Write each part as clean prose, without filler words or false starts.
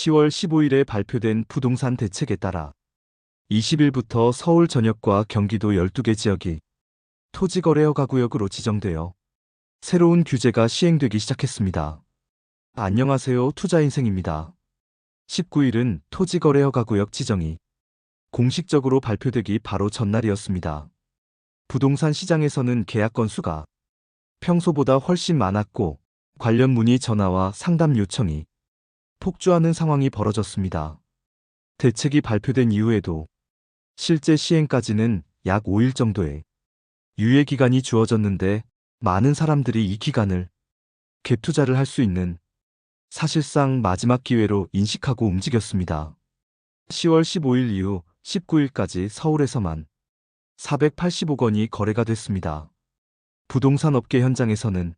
10월 15일에 발표된 부동산 대책에 따라 20일부터 서울 전역과 경기도 12개 지역이 토지거래허가구역으로 지정되어 새로운 규제가 시행되기 시작했습니다. 안녕하세요. 투자인생입니다. 19일은 토지거래허가구역 지정이 공식적으로 발표되기 바로 전날이었습니다. 부동산 시장에서는 계약 건수가 평소보다 훨씬 많았고 관련 문의 전화와 상담 요청이 폭주하는 상황이 벌어졌습니다. 대책이 발표된 이후에도 실제 시행까지는 약 5일 정도의 유예 기간이 주어졌는데 많은 사람들이 이 기간을 갭 투자를 할 수 있는 사실상 마지막 기회로 인식하고 움직였습니다. 10월 15일 이후 19일까지 서울에서만 480억 원이 거래가 됐습니다. 부동산 업계 현장에서는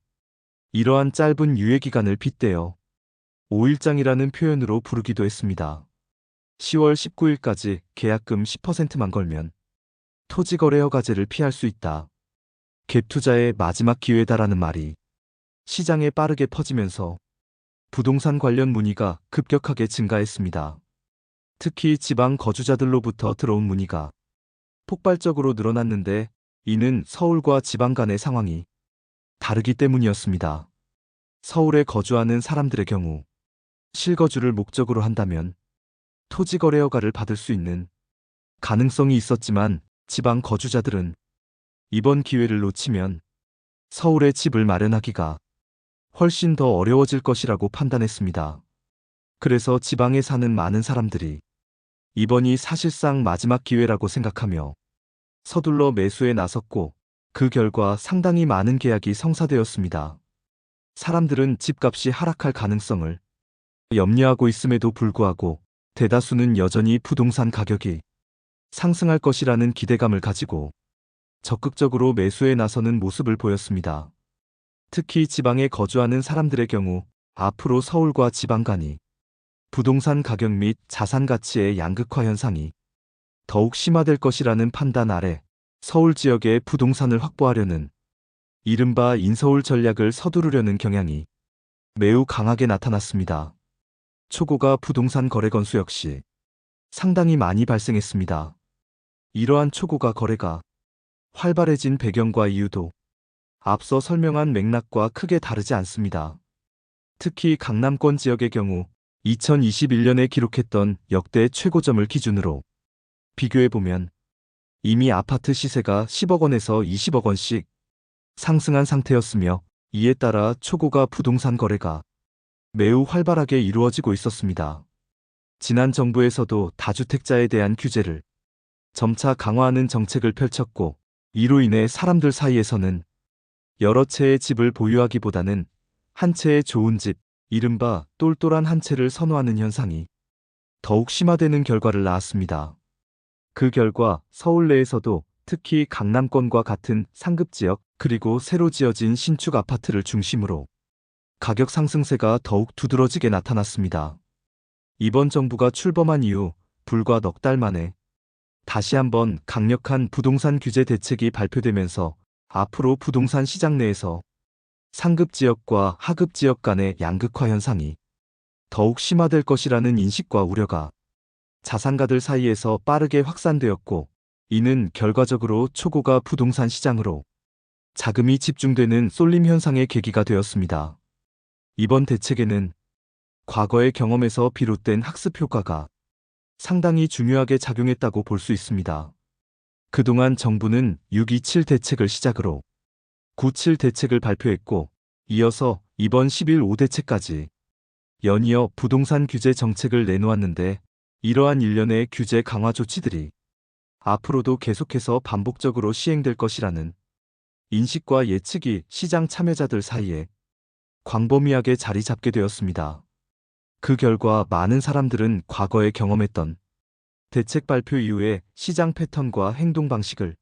이러한 짧은 유예 기간을 빗대어 5일장이라는 표현으로 부르기도 했습니다. 10월 19일까지 계약금 10%만 걸면 토지거래허가제를 피할 수 있다. 갭 투자의 마지막 기회다라는 말이 시장에 빠르게 퍼지면서 부동산 관련 문의가 급격하게 증가했습니다. 특히 지방 거주자들로부터 들어온 문의가 폭발적으로 늘어났는데 이는 서울과 지방 간의 상황이 다르기 때문이었습니다. 서울에 거주하는 사람들의 경우 실거주를 목적으로 한다면 토지거래허가를 받을 수 있는 가능성이 있었지만 지방 거주자들은 이번 기회를 놓치면 서울에 집을 마련하기가 훨씬 더 어려워질 것이라고 판단했습니다. 그래서 지방에 사는 많은 사람들이 이번이 사실상 마지막 기회라고 생각하며 서둘러 매수에 나섰고 그 결과 상당히 많은 계약이 성사되었습니다. 사람들은 집값이 하락할 가능성을 염려하고 있음에도 불구하고 대다수는 여전히 부동산 가격이 상승할 것이라는 기대감을 가지고 적극적으로 매수에 나서는 모습을 보였습니다. 특히 지방에 거주하는 사람들의 경우 앞으로 서울과 지방 간이 부동산 가격 및 자산 가치의 양극화 현상이 더욱 심화될 것이라는 판단 아래 서울 지역의 부동산을 확보하려는 이른바 인서울 전략을 서두르려는 경향이 매우 강하게 나타났습니다. 초고가 부동산 거래 건수 역시 상당히 많이 발생했습니다. 이러한 초고가 거래가 활발해진 배경과 이유도 앞서 설명한 맥락과 크게 다르지 않습니다. 특히 강남권 지역의 경우 2021년에 기록했던 역대 최고점을 기준으로 비교해보면 이미 아파트 시세가 10억 원에서 20억 원씩 상승한 상태였으며 이에 따라 초고가 부동산 거래가 매우 활발하게 이루어지고 있었습니다. 지난 정부에서도 다주택자에 대한 규제를 점차 강화하는 정책을 펼쳤고 이로 인해 사람들 사이에서는 여러 채의 집을 보유하기보다는 한 채의 좋은 집, 이른바 똘똘한 한 채를 선호하는 현상이 더욱 심화되는 결과를 낳았습니다. 그 결과 서울 내에서도 특히 강남권과 같은 상급 지역 그리고 새로 지어진 신축 아파트를 중심으로 가격 상승세가 더욱 두드러지게 나타났습니다. 이번 정부가 출범한 이후 불과 넉 달 만에 다시 한번 강력한 부동산 규제 대책이 발표되면서 앞으로 부동산 시장 내에서 상급 지역과 하급 지역 간의 양극화 현상이 더욱 심화될 것이라는 인식과 우려가 자산가들 사이에서 빠르게 확산되었고 이는 결과적으로 초고가 부동산 시장으로 자금이 집중되는 쏠림 현상의 계기가 되었습니다. 이번 대책에는 과거의 경험에서 비롯된 학습 효과가 상당히 중요하게 작용했다고 볼 수 있습니다. 그동안 정부는 6.27 대책을 시작으로 9.7 대책을 발표했고 이어서 이번 11 5대책까지 연이어 부동산 규제 정책을 내놓았는데 이러한 일련의 규제 강화 조치들이 앞으로도 계속해서 반복적으로 시행될 것이라는 인식과 예측이 시장 참여자들 사이에 광범위하게 자리 잡게 되었습니다. 그 결과 많은 사람들은 과거에 경험했던 대책 발표 이후에 시장 패턴과 행동 방식을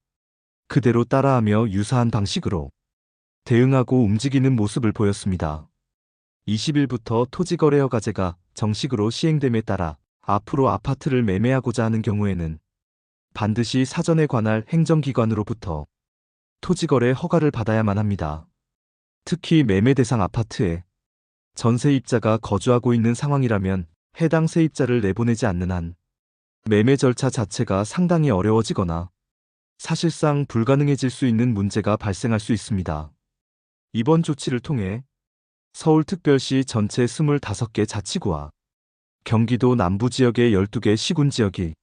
그대로 따라하며 유사한 방식으로 대응하고 움직이는 모습을 보였습니다. 20일부터 토지거래허가제가 정식으로 시행됨에 따라 앞으로 아파트를 매매하고자 하는 경우에는 반드시 사전에 관할 행정기관으로부터 토지거래 허가를 받아야만 합니다. 특히 매매 대상 아파트에 전세입자가 거주하고 있는 상황이라면 해당 세입자를 내보내지 않는 한 매매 절차 자체가 상당히 어려워지거나 사실상 불가능해질 수 있는 문제가 발생할 수 있습니다. 이번 조치를 통해 서울특별시 전체 25개 자치구와 경기도 남부 지역의 12개 시군지역이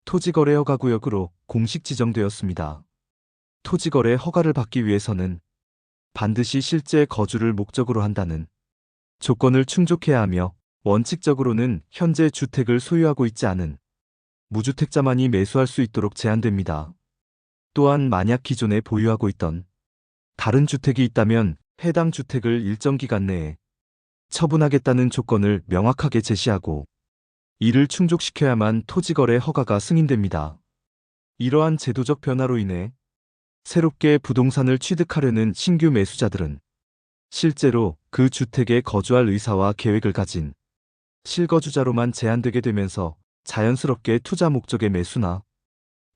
토지거래 허가구역으로 공식 지정되었습니다. 토지거래 허가를 받기 위해서는 반드시 실제 거주를 목적으로 한다는 조건을 충족해야 하며 원칙적으로는 현재 주택을 소유하고 있지 않은 무주택자만이 매수할 수 있도록 제한됩니다. 또한 만약 기존에 보유하고 있던 다른 주택이 있다면 해당 주택을 일정 기간 내에 처분하겠다는 조건을 명확하게 제시하고 이를 충족시켜야만 토지거래 허가가 승인됩니다. 이러한 제도적 변화로 인해 새롭게 부동산을 취득하려는 신규 매수자들은 실제로 그 주택에 거주할 의사와 계획을 가진 실거주자로만 제한되게 되면서 자연스럽게 투자 목적의 매수나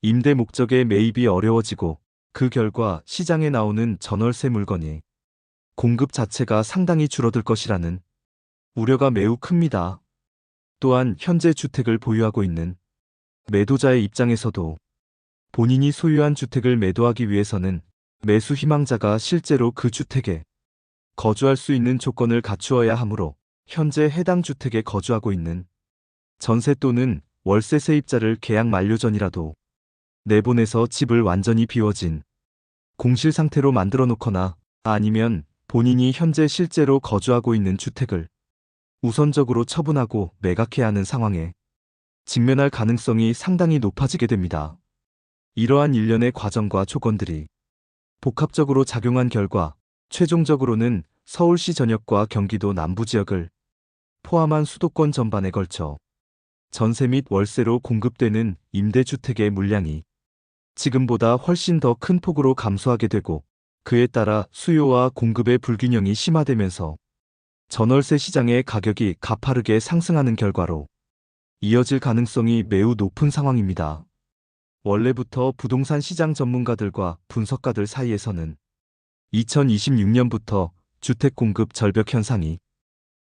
임대 목적의 매입이 어려워지고 그 결과 시장에 나오는 전월세 물건이 공급 자체가 상당히 줄어들 것이라는 우려가 매우 큽니다. 또한 현재 주택을 보유하고 있는 매도자의 입장에서도 본인이 소유한 주택을 매도하기 위해서는 매수 희망자가 실제로 그 주택에 거주할 수 있는 조건을 갖추어야 하므로 현재 해당 주택에 거주하고 있는 전세 또는 월세 세입자를 계약 만료 전이라도 내보내서 집을 완전히 비워진 공실 상태로 만들어 놓거나 아니면 본인이 현재 실제로 거주하고 있는 주택을 우선적으로 처분하고 매각해야 하는 상황에 직면할 가능성이 상당히 높아지게 됩니다. 이러한 일련의 과정과 조건들이 복합적으로 작용한 결과 최종적으로는 서울시 전역과 경기도 남부 지역을 포함한 수도권 전반에 걸쳐 전세 및 월세로 공급되는 임대주택의 물량이 지금보다 훨씬 더 큰 폭으로 감소하게 되고 그에 따라 수요와 공급의 불균형이 심화되면서 전월세 시장의 가격이 가파르게 상승하는 결과로 이어질 가능성이 매우 높은 상황입니다. 원래부터 부동산 시장 전문가들과 분석가들 사이에서는 2026년부터 주택 공급 절벽 현상이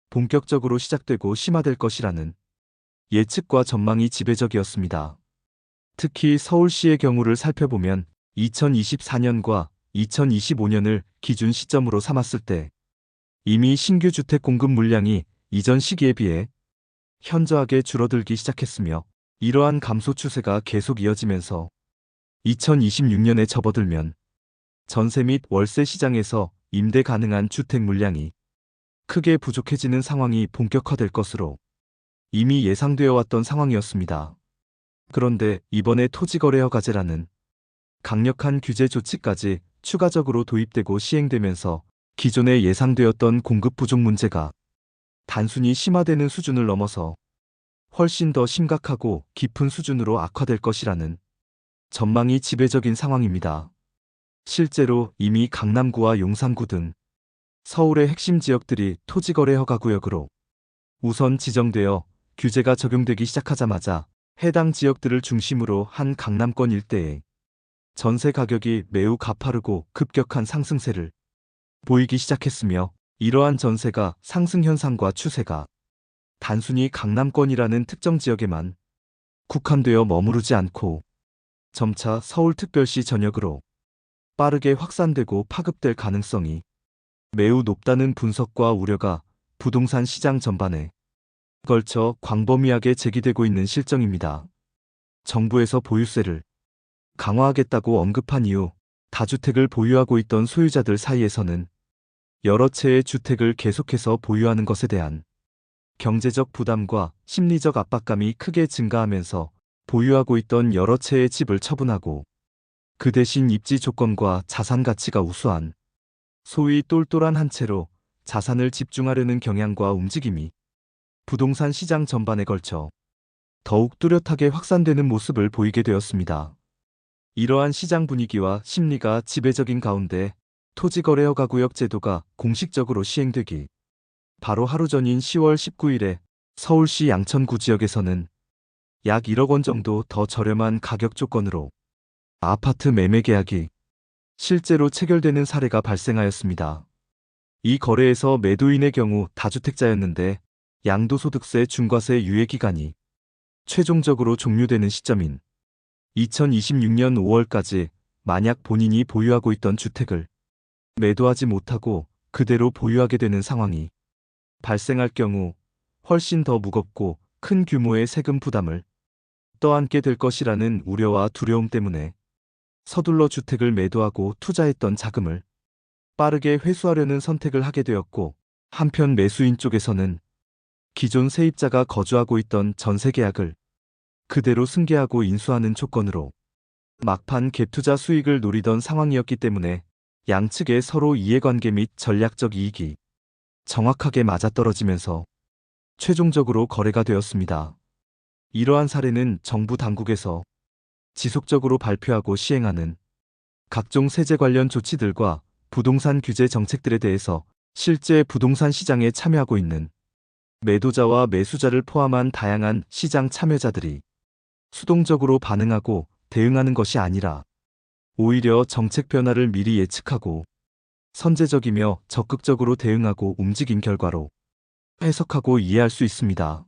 본격적으로 시작되고 심화될 것이라는 예측과 전망이 지배적이었습니다. 특히 서울시의 경우를 살펴보면 2024년과 2025년을 기준 시점으로 삼았을 때 이미 신규 주택 공급 물량이 이전 시기에 비해 현저하게 줄어들기 시작했으며 이러한 감소 추세가 계속 이어지면서 2026년에 접어들면 전세 및 월세 시장에서 임대 가능한 주택 물량이 크게 부족해지는 상황이 본격화될 것으로 이미 예상되어 왔던 상황이었습니다. 그런데 이번에 토지거래 허가제라는 강력한 규제 조치까지 추가적으로 도입되고 시행되면서 기존에 예상되었던 공급 부족 문제가 단순히 심화되는 수준을 넘어서 훨씬 더 심각하고 깊은 수준으로 악화될 것이라는 전망이 지배적인 상황입니다. 실제로 이미 강남구와 용산구 등 서울의 핵심 지역들이 토지거래 허가구역으로 우선 지정되어 규제가 적용되기 시작하자마자 해당 지역들을 중심으로 한 강남권 일대에 전세 가격이 매우 가파르고 급격한 상승세를 보이기 시작했으며 이러한 전세가 상승 현상과 추세가 단순히 강남권이라는 특정 지역에만 국한되어 머무르지 않고 점차 서울특별시 전역으로 빠르게 확산되고 파급될 가능성이 매우 높다는 분석과 우려가 부동산 시장 전반에 걸쳐 광범위하게 제기되고 있는 실정입니다. 정부에서 보유세를 강화하겠다고 언급한 이후 다주택을 보유하고 있던 소유자들 사이에서는 여러 채의 주택을 계속해서 보유하는 것에 대한 경제적 부담과 심리적 압박감이 크게 증가하면서 보유하고 있던 여러 채의 집을 처분하고 그 대신 입지 조건과 자산 가치가 우수한 소위 똘똘한 한 채로 자산을 집중하려는 경향과 움직임이 부동산 시장 전반에 걸쳐 더욱 뚜렷하게 확산되는 모습을 보이게 되었습니다. 이러한 시장 분위기와 심리가 지배적인 가운데 토지거래 허가구역 제도가 공식적으로 시행되기 바로 하루 전인 10월 19일에 서울시 양천구 지역에서는 약 1억 원 정도 더 저렴한 가격 조건으로 아파트 매매 계약이 실제로 체결되는 사례가 발생하였습니다. 이 거래에서 매도인의 경우 다주택자였는데 양도소득세 중과세 유예 기간이 최종적으로 종료되는 시점인 2026년 5월까지 만약 본인이 보유하고 있던 주택을 매도하지 못하고 그대로 보유하게 되는 상황이 발생할 경우 훨씬 더 무겁고 큰 규모의 세금 부담을 떠안게 될 것이라는 우려와 두려움 때문에 서둘러 주택을 매도하고 투자했던 자금을 빠르게 회수하려는 선택을 하게 되었고, 한편 매수인 쪽에서는 기존 세입자가 거주하고 있던 전세 계약을 그대로 승계하고 인수하는 조건으로 막판 갭투자 수익을 노리던 상황이었기 때문에 양측의 서로 이해관계 및 전략적 이익이 정확하게 맞아떨어지면서 최종적으로 거래가 되었습니다. 이러한 사례는 정부 당국에서 지속적으로 발표하고 시행하는 각종 세제 관련 조치들과 부동산 규제 정책들에 대해서 실제 부동산 시장에 참여하고 있는 매도자와 매수자를 포함한 다양한 시장 참여자들이 수동적으로 반응하고 대응하는 것이 아니라 오히려 정책 변화를 미리 예측하고 선제적이며 적극적으로 대응하고 움직인 결과로 해석하고 이해할 수 있습니다.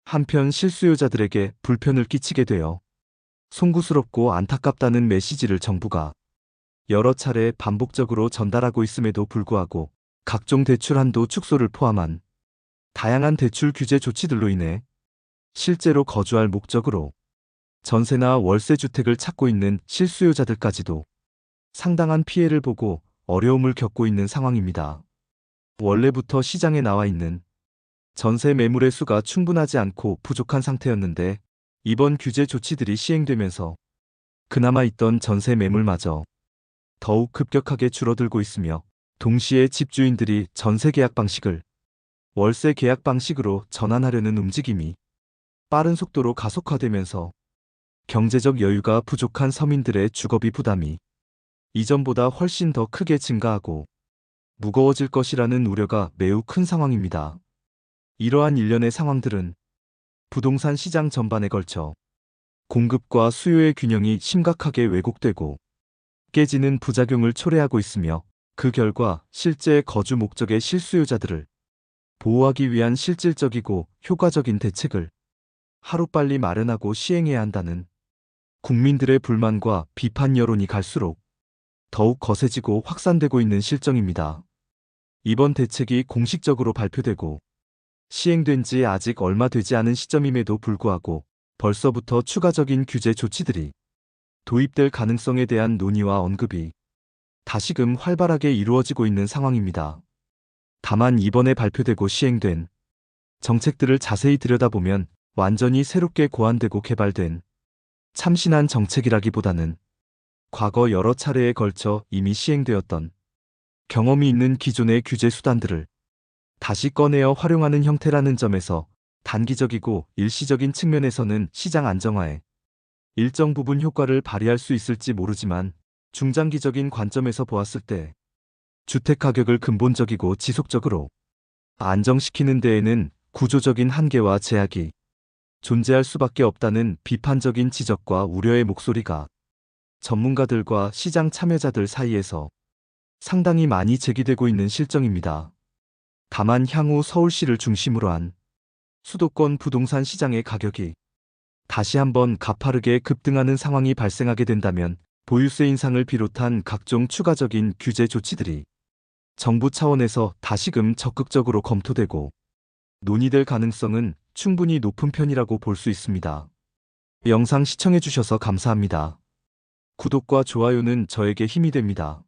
한편 실수요자들에게 불편을 끼치게 되어 송구스럽고 안타깝다는 메시지를 정부가 여러 차례 반복적으로 전달하고 있음에도 불구하고 각종 대출 한도 축소를 포함한 다양한 대출 규제 조치들로 인해 실제로 거주할 목적으로 전세나 월세 주택을 찾고 있는 실수요자들까지도 상당한 피해를 보고 어려움을 겪고 있는 상황입니다. 원래부터 시장에 나와 있는 전세 매물의 수가 충분하지 않고 부족한 상태였는데 이번 규제 조치들이 시행되면서 그나마 있던 전세 매물마저 더욱 급격하게 줄어들고 있으며, 동시에 집주인들이 전세 계약 방식을 월세 계약 방식으로 전환하려는 움직임이 빠른 속도로 가속화되면서 경제적 여유가 부족한 서민들의 주거비 부담이 이전보다 훨씬 더 크게 증가하고 무거워질 것이라는 우려가 매우 큰 상황입니다. 이러한 일련의 상황들은 부동산 시장 전반에 걸쳐 공급과 수요의 균형이 심각하게 왜곡되고 깨지는 부작용을 초래하고 있으며, 그 결과 실제 거주 목적의 실수요자들을 보호하기 위한 실질적이고 효과적인 대책을 하루빨리 마련하고 시행해야 한다는 국민들의 불만과 비판 여론이 갈수록 더욱 거세지고 확산되고 있는 실정입니다. 이번 대책이 공식적으로 발표되고 시행된 지 아직 얼마 되지 않은 시점임에도 불구하고 벌써부터 추가적인 규제 조치들이 도입될 가능성에 대한 논의와 언급이 다시금 활발하게 이루어지고 있는 상황입니다. 다만 이번에 발표되고 시행된 정책들을 자세히 들여다보면 완전히 새롭게 고안되고 개발된 참신한 정책이라기보다는 과거 여러 차례에 걸쳐 이미 시행되었던 경험이 있는 기존의 규제 수단들을 다시 꺼내어 활용하는 형태라는 점에서 단기적이고 일시적인 측면에서는 시장 안정화에 일정 부분 효과를 발휘할 수 있을지 모르지만, 중장기적인 관점에서 보았을 때 주택가격을 근본적이고 지속적으로 안정시키는 데에는 구조적인 한계와 제약이 존재할 수밖에 없다는 비판적인 지적과 우려의 목소리가 전문가들과 시장 참여자들 사이에서 상당히 많이 제기되고 있는 실정입니다. 다만 향후 서울시를 중심으로 한 수도권 부동산 시장의 가격이 다시 한번 가파르게 급등하는 상황이 발생하게 된다면 보유세 인상을 비롯한 각종 추가적인 규제 조치들이 정부 차원에서 다시금 적극적으로 검토되고 논의될 가능성은 충분히 높은 편이라고 볼 수 있습니다. 영상 시청해주셔서 감사합니다. 구독과 좋아요는 저에게 힘이 됩니다.